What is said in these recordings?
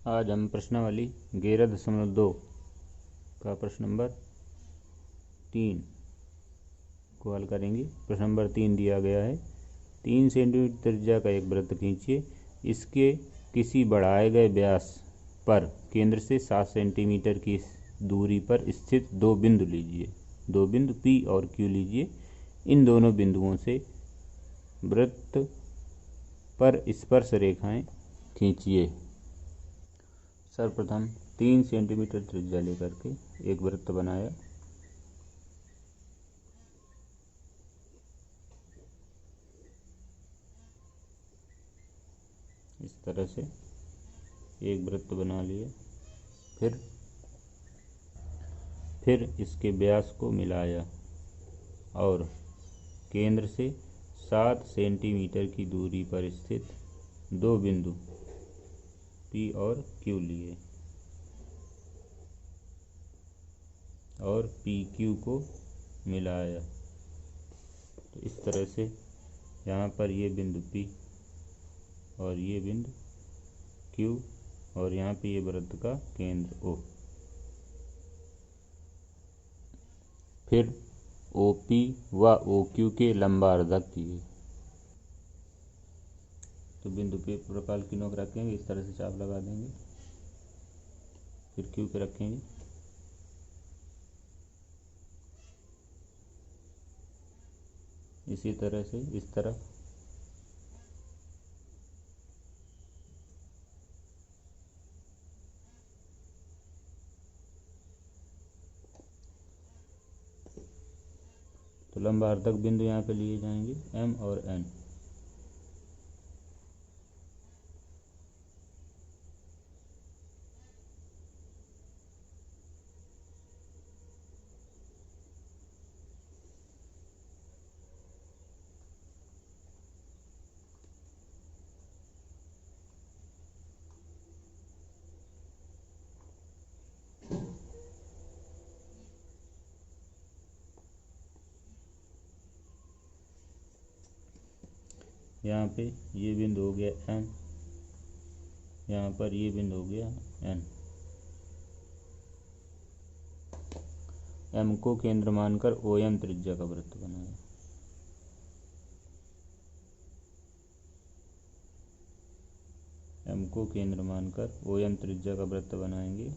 आज हम प्रश्नावली 11.2 का प्रश्न नंबर 3 को हल करेंगे। प्रश्न नंबर 3 दिया गया है, 3 सेंटीमीटर त्रिज्या का एक वृत्त खींचिए। इसके किसी बढ़ाए गए व्यास पर केंद्र से 7 सेंटीमीटर की दूरी पर स्थित दो बिंदु लीजिए। दो बिंदु P और Q लीजिए। इन दोनों बिंदुओं से वृत्त पर स्पर्श रेखाएं खींचिए। सर्वप्रथम 3 सेंटीमीटर त्रिज्या लेकर के एक वृत्त बनाया। इस तरह से एक वृत्त बना लिया। फिर इसके व्यास को मिलाया और केंद्र से 7 सेंटीमीटर की दूरी पर स्थित दो बिंदु P और Q लिए और PQ को मिलाया। तो इस तरह से यहाँ पर ये बिंदु P और ये बिंदु Q और यहाँ पे ये वृत्त का केंद्र O। फिर OP व OQ के लंबार्धक किए। तो बिंदु P प्रकाल की नोक रखेंगे, इस तरह से चाप लगा देंगे। फिर Q पे रखेंगे, इसी तरह से इस तरफ। तो लंबार्धक बिंदु यहाँ पे लिए जाएंगे M और N। यहाँ पे ये बिंदु हो गया M, यहाँ पर ये बिंदु हो गया N। M को केंद्र मानकर OM त्रिज्या का वृत्त बनाया। M को केंद्र मानकर OM त्रिज्या का वृत्त बनाएंगे।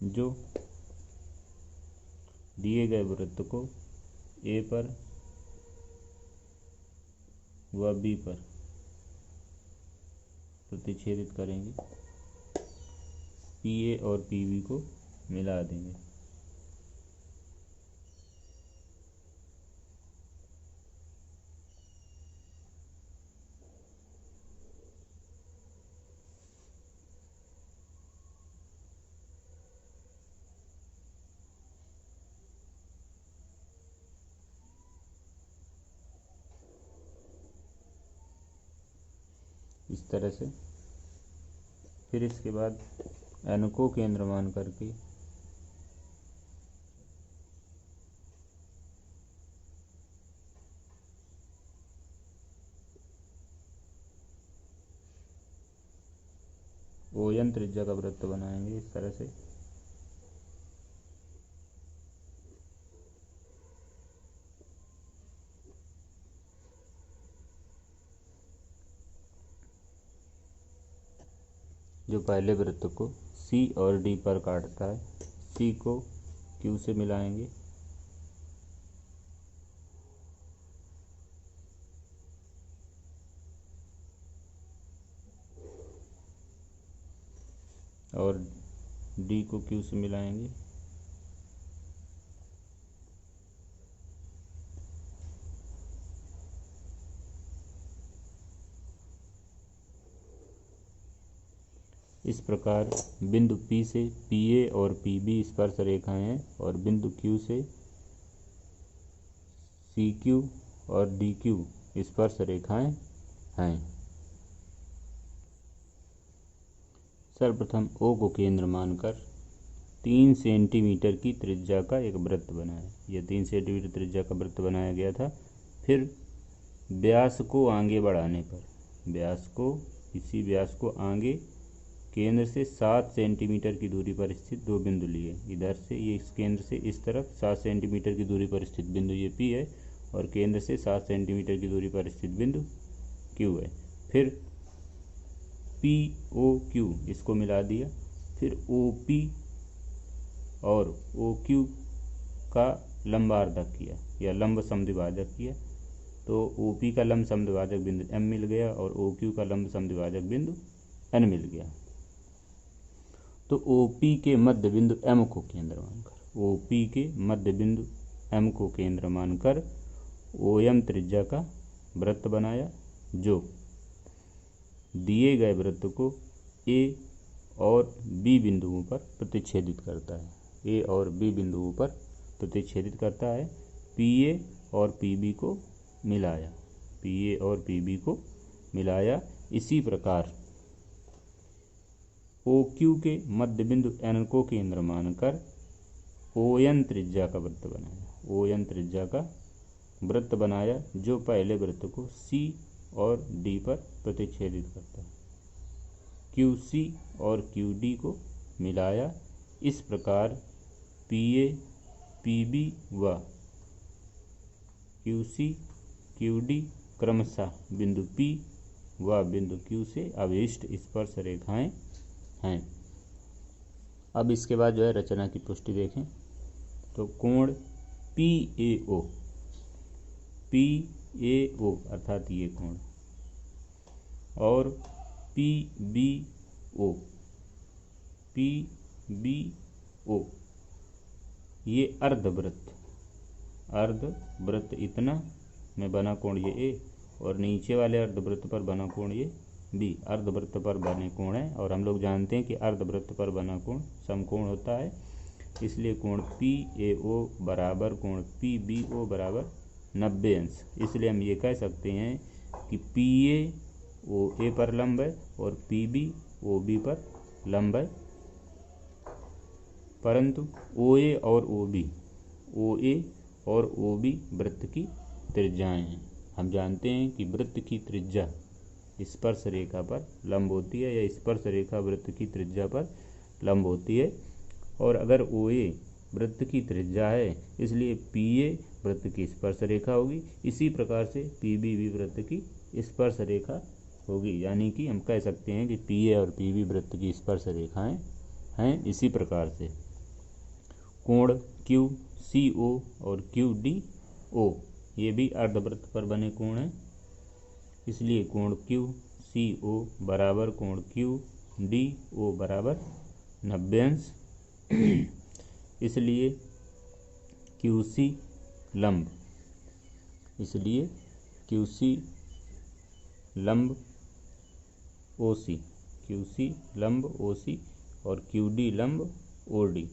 जो दिए गए वृत्त को A पर व B पर प्रतिच्छेदित करेंगे। PA और PB को मिला देंगे। इस तरह से फिर इसके बाद N को केंद्र मान करके OM त्रिज्या का वृत्त बनाएंगे। इस तरह से जो पहले वृत्त को C और D पर काटता है, C को Q से मिलाएंगे और D को Q से मिलाएंगे। इस प्रकार बिंदु P से PA और PB स्पर्श रेखाएं हैं और बिंदु Q से CQ और DQ स्पर्श रेखाएं हैं। सर्वप्रथम O को केंद्र मानकर 3 सेंटीमीटर की त्रिज्या का एक वृत्त बनाया। यह 3 सेंटीमीटर त्रिज्या का वृत्त बनाया गया था। फिर व्यास को आगे बढ़ाने पर, इसी व्यास को आगे केंद्र से 7 सेंटीमीटर की दूरी पर स्थित दो बिंदु लिए। इधर से ये इस केंद्र से इस तरफ 7 सेंटीमीटर की दूरी पर स्थित बिंदु ये P है और केंद्र से 7 सेंटीमीटर की दूरी पर स्थित बिंदु Q है। फिर POQ इसको मिला दिया। फिर OP और OQ का लंबार्धक किया या लंब समद्विभाजक किया, तो OP का लंब समद्विभाजक बिंदु M मिल गया और OQ का लंब समद्विभाजक बिंदु N मिल गया। तो OP के मध्य बिंदु M को केंद्र मानकर OM त्रिज्या का वृत्त बनाया, जो दिए गए वृत्त को A और B बिंदुओं पर प्रतिच्छेदित करता है। PA और PB को मिलाया। इसी प्रकार OQ के मध्य बिंदु N को केंद्र मानकर ON त्रिज्या का वृत्त बनाया, जो पहले वृत्त को C और D पर प्रतिच्छेदित करता है। QC और QD को मिलाया। इस प्रकार PA, PB व QC, QD क्रमशः बिंदु P व बिंदु Q से अभिष्ट स्पर्श रेखाएं हैं। अब इसके बाद जो है रचना की पुष्टि देखें तो कोण PAO अर्थात ये कोण और PBO ये अर्धवृत्त इतना में बना कोण ये A और नीचे वाले अर्धवृत्त पर बना कोण ये B अर्धवृत्त पर बने कोण है। और हम लोग जानते हैं कि अर्धवृत्त पर बना कोण समकोण होता है, इसलिए कोण PAO बराबर कोण PBO बराबर 90 अंश। इसलिए हम ये कह सकते हैं कि PA OA पर लंब है और PB OB पर लंब है, परंतु OA और OB वृत्त की त्रिज्याएं हैं। हम जानते हैं कि वृत्त की त्रिज्या स्पर्श रेखा पर लंब होती है या स्पर्श रेखा वृत्त की त्रिज्या पर लंब होती है। और अगर OA वृत्त की त्रिज्या है, इसलिए PA वृत्त की स्पर्श रेखा होगी। इसी प्रकार से PB भी वृत्त की स्पर्श रेखा होगी, यानी कि हम कह सकते हैं कि PA और PB वृत्त की स्पर्श रेखाएं हैं। इसी प्रकार से कोण QCO और QDO ये भी अर्धवृत्त पर बने कोण हैं, इसलिए कोण QCO बराबर कोण QDO बराबर 90 अंश। इसलिए QC लंब OC और QD लंब OD।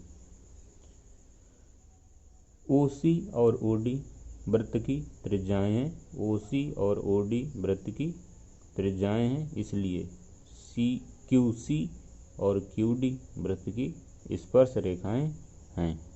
OC और OD वृत्त की त्रिज्याएं हैं, इसलिए QC और QD वृत्त की स्पर्श रेखाएं हैं।